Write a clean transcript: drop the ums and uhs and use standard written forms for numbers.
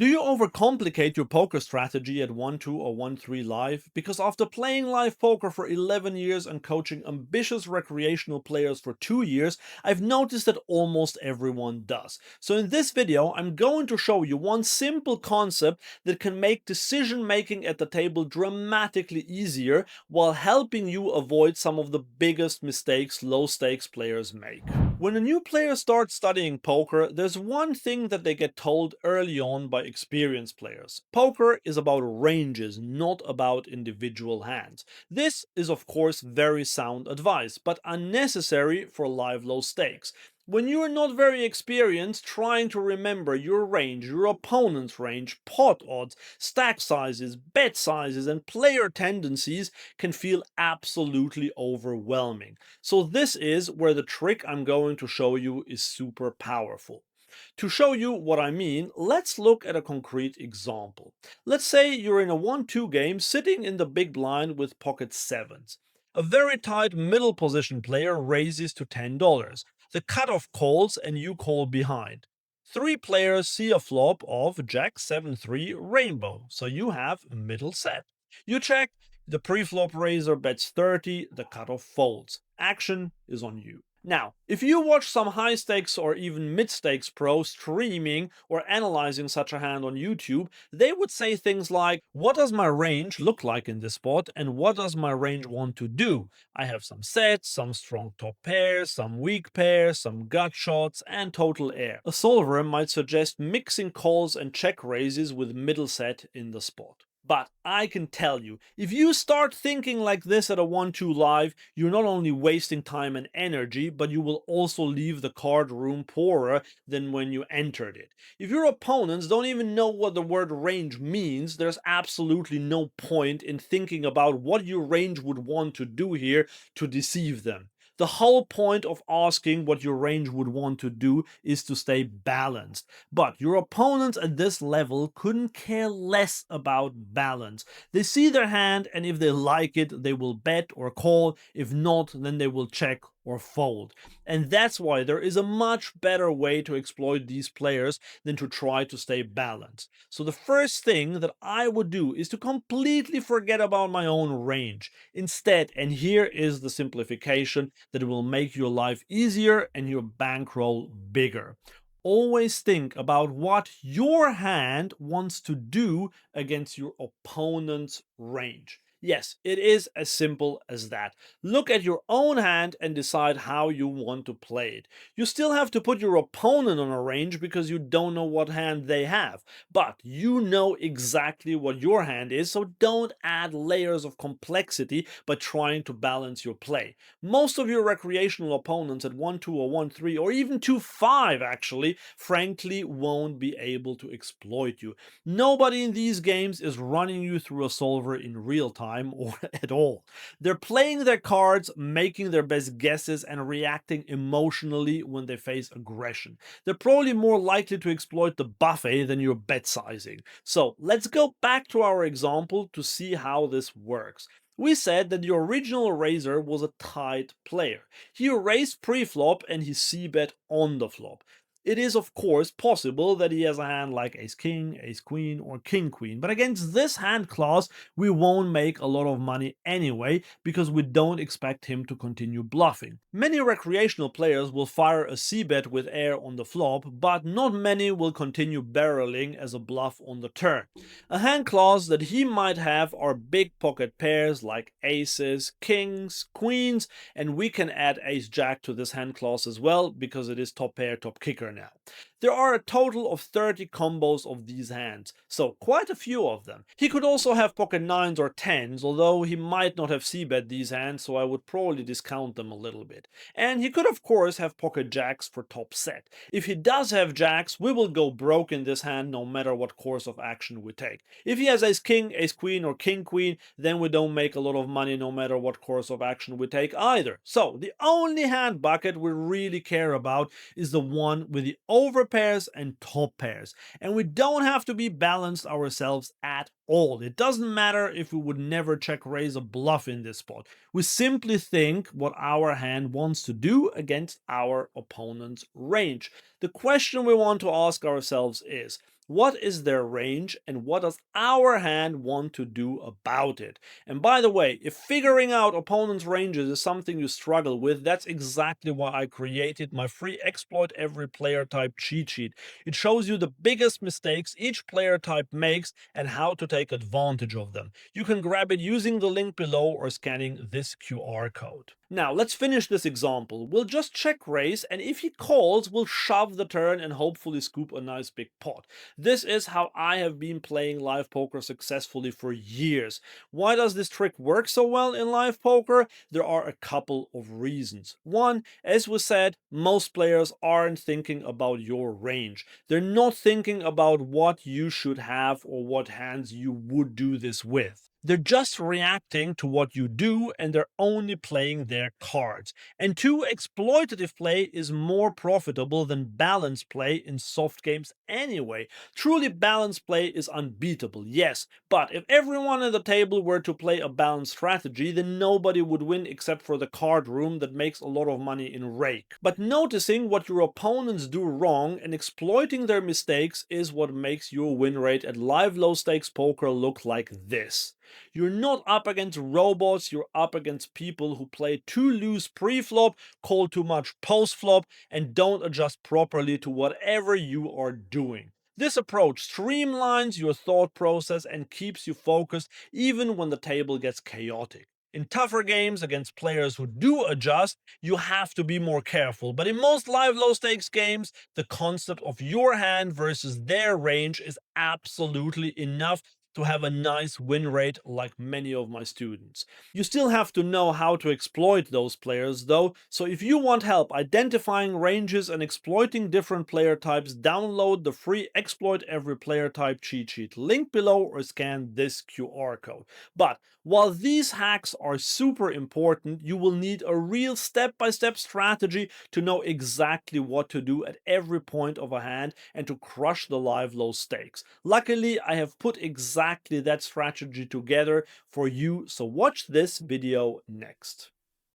Do you overcomplicate your poker strategy at 1-2 or 1-3 live? Because after playing live poker for 11 years and coaching ambitious recreational players for 2 years, I've noticed that almost everyone does. So in this video, I'm going to show you one simple concept that can make decision making at the table dramatically easier while helping you avoid some of the biggest mistakes low stakes players make. When a new player starts studying poker, there's one thing that they get told early on by experienced players. Poker is about ranges, not about individual hands. This is, of course, very sound advice, but unnecessary for live low stakes. When you are not very experienced, trying to remember your range, your opponent's range, pot odds, stack sizes, bet sizes, and player tendencies can feel absolutely overwhelming. So this is where the trick I'm going to show you is super powerful. To show you what I mean, let's look at a concrete example. Let's say you're in a 1-2 game sitting in the big blind with pocket sevens. A very tight middle position player raises to $10. The cutoff calls and you call behind. Three players see a flop of Jack 7-3 rainbow, so you have a middle set. You check, the pre-flop raiser bets 30, the cutoff folds. Action is on you. Now, if you watch some high stakes or even mid stakes pros streaming or analyzing such a hand on YouTube, they would say things like, what does my range look like in this spot and what does my range want to do? I have some sets, some strong top pairs, some weak pairs, some gut shots, and total air. A solver might suggest mixing calls and check raises with middle set in the spot. But I can tell you, if you start thinking like this at a 1-2 live, you're not only wasting time and energy, but you will also leave the card room poorer than when you entered it. If your opponents don't even know what the word range means, there's absolutely no point in thinking about what your range would want to do here to deceive them. The whole point of asking what your range would want to do is to stay balanced. But your opponents at this level couldn't care less about balance. They see their hand, and if they like it, they will bet or call. If not, then they will check or fold. And that's why there is a much better way to exploit these players than to try to stay balanced. So the first thing that I would do is to completely forget about my own range. Instead, and here is the simplification that will make your life easier and your bankroll bigger. Always think about what your hand wants to do against your opponent's range. Yes, it is as simple as that. Look at your own hand and decide how you want to play it. You still have to put your opponent on a range because you don't know what hand they have, but you know exactly what your hand is, so don't add layers of complexity by trying to balance your play. Most of your recreational opponents at 1-2 or 1-3 or even 2-5 actually, frankly, won't be able to exploit you. Nobody in these games is running you through a solver in real time or at all. They're playing their cards, making their best guesses, and reacting emotionally when they face aggression. They're probably more likely to exploit the buffet than your bet sizing. So let's go back to our example to see how this works. We said that the original raiser was a tight player. He raised pre-flop and he c-bet on the flop. It is, of course, possible that he has a hand like ace-king, ace-queen, or king-queen, but against this hand class, we won't make a lot of money anyway, because we don't expect him to continue bluffing. Many recreational players will fire a c-bet with air on the flop, but not many will continue barreling as a bluff on the turn. A hand class that he might have are big pocket pairs like aces, kings, queens, and we can add ace-jack to this hand class as well, because it is top pair, top kicker now. There are a total of 30 combos of these hands, so quite a few of them. He could also have pocket 9s or 10s, although he might not have c-bet these hands, so I would probably discount them a little bit. And he could of course have pocket jacks for top set. If he does have jacks, we will go broke in this hand no matter what course of action we take. If he has ace-king, ace-queen, or king-queen, then we don't make a lot of money no matter what course of action we take either. So the only hand bucket we really care about is the one with the over pairs and top pairs. And we don't have to be balanced ourselves at all. It doesn't matter if we would never check raise a bluff in this spot. We simply think what our hand wants to do against our opponent's range. The question we want to ask ourselves is, What is their range and what does our hand want to do about it? And by the way, if figuring out opponents' ranges is something you struggle with, that's exactly why I created my free exploit every player type cheat sheet. It shows you the biggest mistakes each player type makes and how to take advantage of them. You can grab it using the link below or scanning this QR code. Now, let's finish this example. We'll just check raise, and if he calls, we'll shove the turn and hopefully scoop a nice big pot. This is how I have been playing live poker successfully for years. Why does this trick work so well in live poker? There are a couple of reasons. One, as we said, most players aren't thinking about your range. They're not thinking about what you should have or what hands you would do this with. They're just reacting to what you do and they're only playing their cards. And two, exploitative play is more profitable than balanced play in soft games anyway. Truly balanced play is unbeatable, yes, but if everyone at the table were to play a balanced strategy, then nobody would win except for the card room that makes a lot of money in Rake. But noticing what your opponents do wrong and exploiting their mistakes is what makes your win rate at live low stakes poker look like this. You're not up against robots, you're up against people who play too loose pre-flop, call too much post-flop, and don't adjust properly to whatever you are doing. This approach streamlines your thought process and keeps you focused even when the table gets chaotic. In tougher games against players who do adjust, you have to be more careful. But in most live low stakes games, the concept of your hand versus their range is absolutely enough to have a nice win rate like many of my students. You still have to know how to exploit those players though, so if you want help identifying ranges and exploiting different player types, download the free Exploit Every Player Type cheat sheet, link below or scan this QR code. But while these hacks are super important, you will need a real step-by-step strategy to know exactly what to do at every point of a hand and to crush the live low stakes. Luckily, I have put exactly that strategy together for you, so watch this video next.